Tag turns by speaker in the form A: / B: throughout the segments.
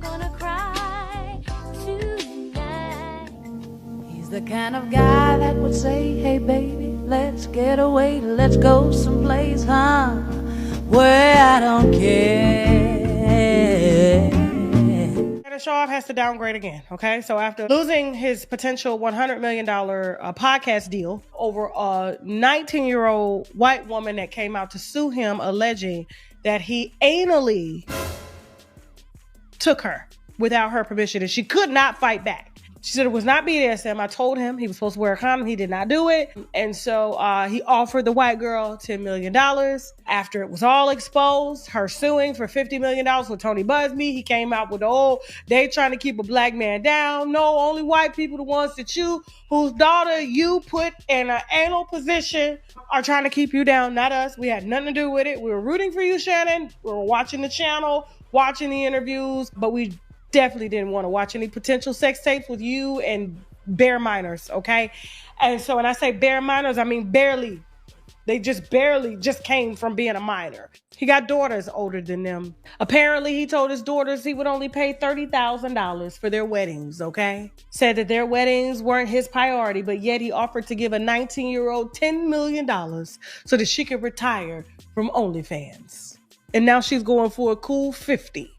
A: gonna cry tonight. He's the kind of guy that would say, hey baby, let's get away, let's go someplace, huh, where I don't care.
B: Shannon Sharpe has to downgrade again, okay? So after losing his potential $100 million podcast deal over a 19-year-old white woman that came out to sue him alleging that he anally took her without her permission and she could not fight back. She said it was not BDSM. I told him he was supposed to wear a condom. He did not do it. And so he offered the white girl $10 million. After it was all exposed, her suing for $50 million with Tony Busby, he came out with they trying to keep a black man down. No, only white people, the ones that whose daughter you put in an anal position, are trying to keep you down, not us. We had nothing to do with it. We were rooting for you, Shannon. We were watching the channel, watching the interviews, but we definitely didn't want to watch any potential sex tapes with you and bare minors, okay? And so when I say bare minors, I mean barely. They just barely came from being a minor. He got daughters older than them. Apparently, he told his daughters he would only pay $30,000 for their weddings, okay? Said that their weddings weren't his priority, but yet he offered to give a 19-year-old $10 million so that she could retire from OnlyFans. And now she's going for a cool 50.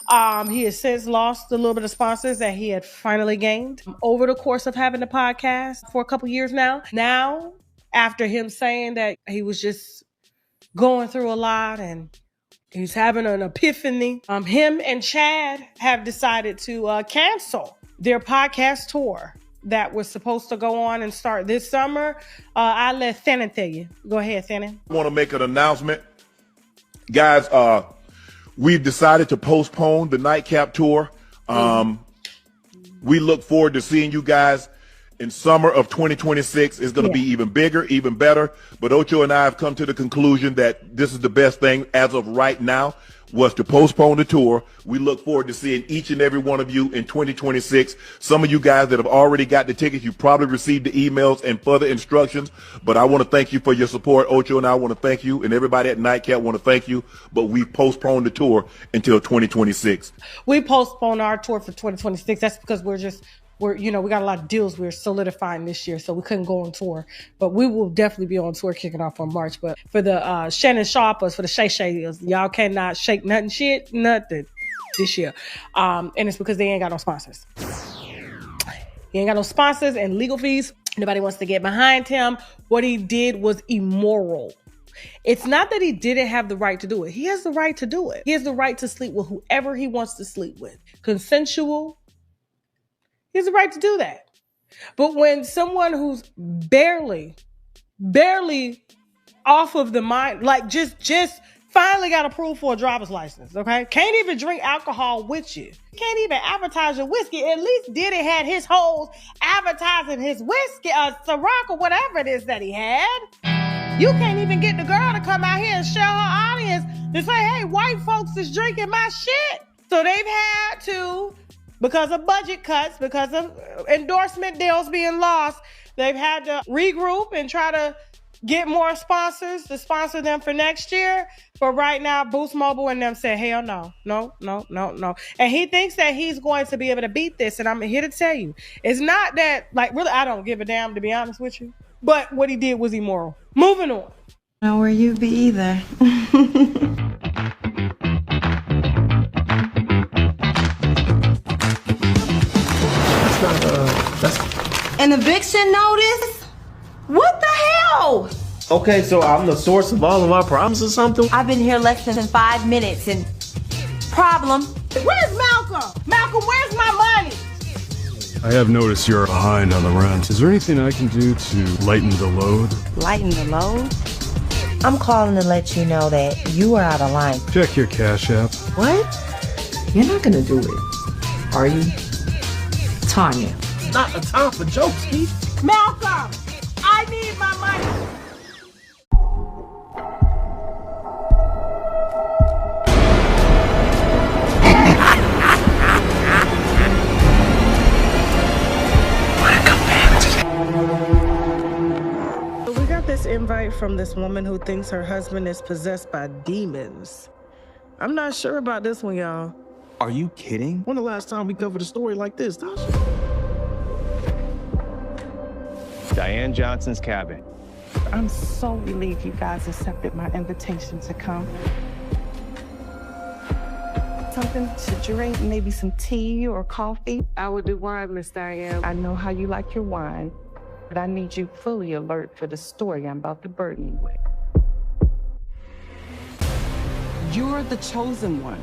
B: He has since lost a little bit of sponsors that he had finally gained over the course of having the podcast for a couple years now. Now, after him saying that he was just going through a lot and he's having an epiphany, him and Chad have decided to cancel their podcast tour that was supposed to go on and start this summer. I'll let Shannon tell you. Go ahead, Shannon.
C: I want to make an announcement. Guys, we've decided to postpone the Nightcap tour. We look forward to seeing you guys in summer of 2026. It's going to be even bigger, even better. But Ocho and I have come to the conclusion that this is the best thing as of right now, was to postpone the tour. We look forward to seeing each and every one of you in 2026. Some of you guys that have already got the tickets, you probably received the emails and further instructions. But I want to thank you for your support. Ocho and I want to thank you, and everybody at Nightcap want to thank you. But we postponed the tour until 2026.
B: We postponed our tour for 2026. That's because we got a lot of deals we're solidifying this year, so we couldn't go on tour. But we will definitely be on tour kicking off on March. But for the Shannon Sharpers, for the Shay Shays, y'all cannot shake nothing this year. And it's because they ain't got no sponsors. He ain't got no sponsors and legal fees. Nobody wants to get behind him. What he did was immoral. It's not that he didn't have the right to do it. He has the right to do it. He has the right to sleep with whoever he wants to sleep with. Consensual. He has the right to do that. But when someone who's barely off of the mind, like just finally got approved for a driver's license, okay? Can't even drink alcohol with you. Can't even advertise your whiskey. At least Diddy had his hoes advertising his whiskey, Ciroc or whatever it is that he had. You can't even get the girl to come out here and show her audience to say, hey, white folks is drinking my shit. So they've had to, because of budget cuts, because of endorsement deals being lost, they've had to regroup and try to get more sponsors to sponsor them for next year. But right now, Boost Mobile and them said, hell no. And he thinks that he's going to be able to beat this. And I'm here to tell you, it's not that, like, really, I don't give a damn, to be honest with you. But what he did was immoral. Moving on.
D: Know where you be either.
E: That's
D: An eviction notice? What the hell?
E: okay, so I'm the source of all of our problems or something?
D: I've been here less than 5 minutes and problem.
B: Where's Malcolm? Malcolm, where's my money?
F: I have noticed you're behind on the rent. Is there anything I can do to lighten the load?
D: Lighten the load? I'm calling to let you know that you are out of line.
F: Check your Cash App.
G: What? You're not gonna do it, are you? Tanya.
E: Not a time for jokes, Keith.
B: Malcolm, I need my money. We got this invite from this woman who thinks her husband is possessed by demons. I'm not sure about this one, y'all.
H: Are you kidding?
E: When the last time we covered a story like this, Tasha?
H: Diane Johnson's cabin.
I: I'm so relieved you guys accepted my invitation to come. Something to drink, maybe some tea or coffee.
J: I would do wine, Miss Diane.
I: I know how you like your wine, but I need you fully alert for the story I'm about to burden you with. You're the chosen one.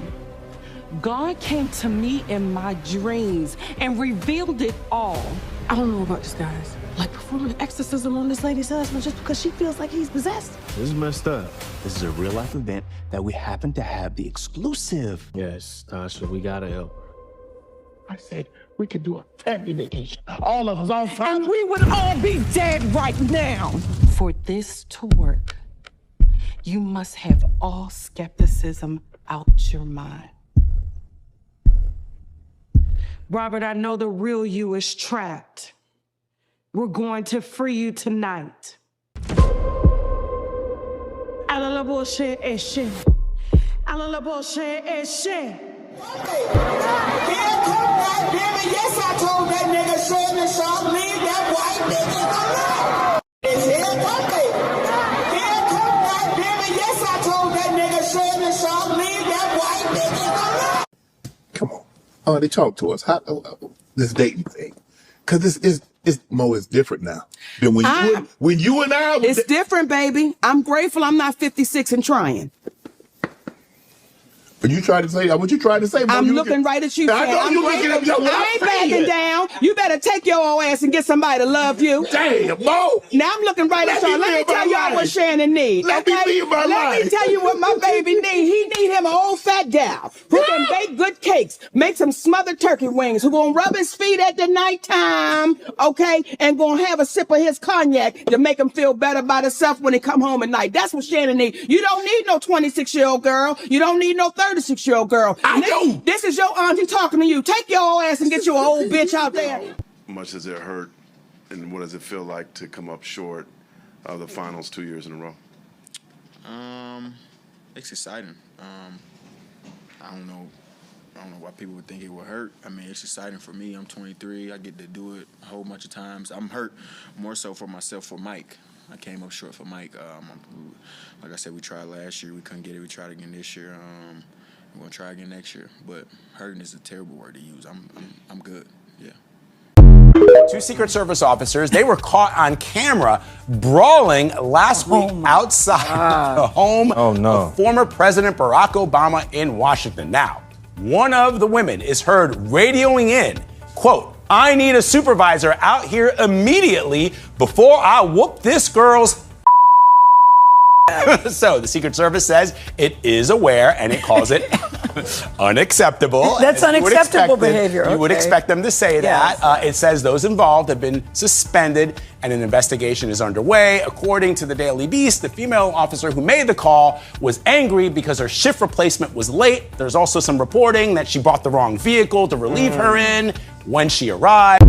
I: God came to me in my dreams and revealed it all.
J: I don't know about this, guys. Like performing exorcism on this lady's husband just because she feels like he's possessed.
E: This is messed up.
H: This is a real life event that we happen to have the exclusive.
E: Yes, Tasha, we gotta help.
K: I said we could do a family vacation. All of us on fire.
I: And we would all be dead right now. For this to work, you must have all skepticism out your mind. Robert, I know the real you is trapped. We're going to free you tonight. Alla la bullshit is shit. Alla la bullshit is shit.
K: Yes, I told that nigga Shannon Sharpe, leave that white nigga alone. It's here, come baby. Here come that baby. Yes, I told that nigga Shannon Sharpe, leave that white nigga alone.
L: Come on. They talk to us. How this dating thing? Because this is Mo is different now than when you and I.
I: It's different, baby. I'm grateful I'm not 56 and trying.
L: But you tried to say what you tried to say. Mo,
I: I'm looking right at you.
L: I know you looking at me.
I: I ain't backing down. You better take your old ass and get somebody to love you.
L: Damn, Mo.
I: Now I'm looking right at y'all. Let me tell y'all what Shannon needs.
L: Let me live my life.
I: Let me tell you what my baby needs. He need him an old fat gal who can bake good cakes, make some smothered turkey wings, who gonna rub his feet at the nighttime, okay, and gonna have a sip of his cognac to make him feel better about himself when he come home at night. That's what Shannon needs. You don't need no 26-year-old girl. You don't need no 36-year-old girl. This is your auntie talking to you. Take your old ass and get your old bitch out there.
M: Much does it hurt, and what does it feel like to come up short of the finals 2 years in a row?
N: It's exciting. I don't know why people would think it would hurt. I mean, it's exciting for me. I'm 23. I get to do it a whole bunch of times. I'm hurt more so for myself, for Mike. I came up short for Mike. Like I said, we tried last year. We couldn't get it. We tried again this year. We're going to try again next year. But hurting is a terrible word to use. I'm good, yeah.
O: Two Secret Service officers, they were caught on camera brawling last week outside the home of former President Barack Obama in Washington. Now, one of the women is heard radioing in, quote, "I need a supervisor out here immediately before I whoop this girl's." So the Secret Service says it is aware and it calls it unacceptable.
P: That's unacceptable behavior.
O: You would expect them to say that. It says those involved have been suspended and an investigation is underway. According to the Daily Beast, the female officer who made the call was angry because her shift replacement was late. There's also some reporting that she brought the wrong vehicle to relieve her in when she arrived.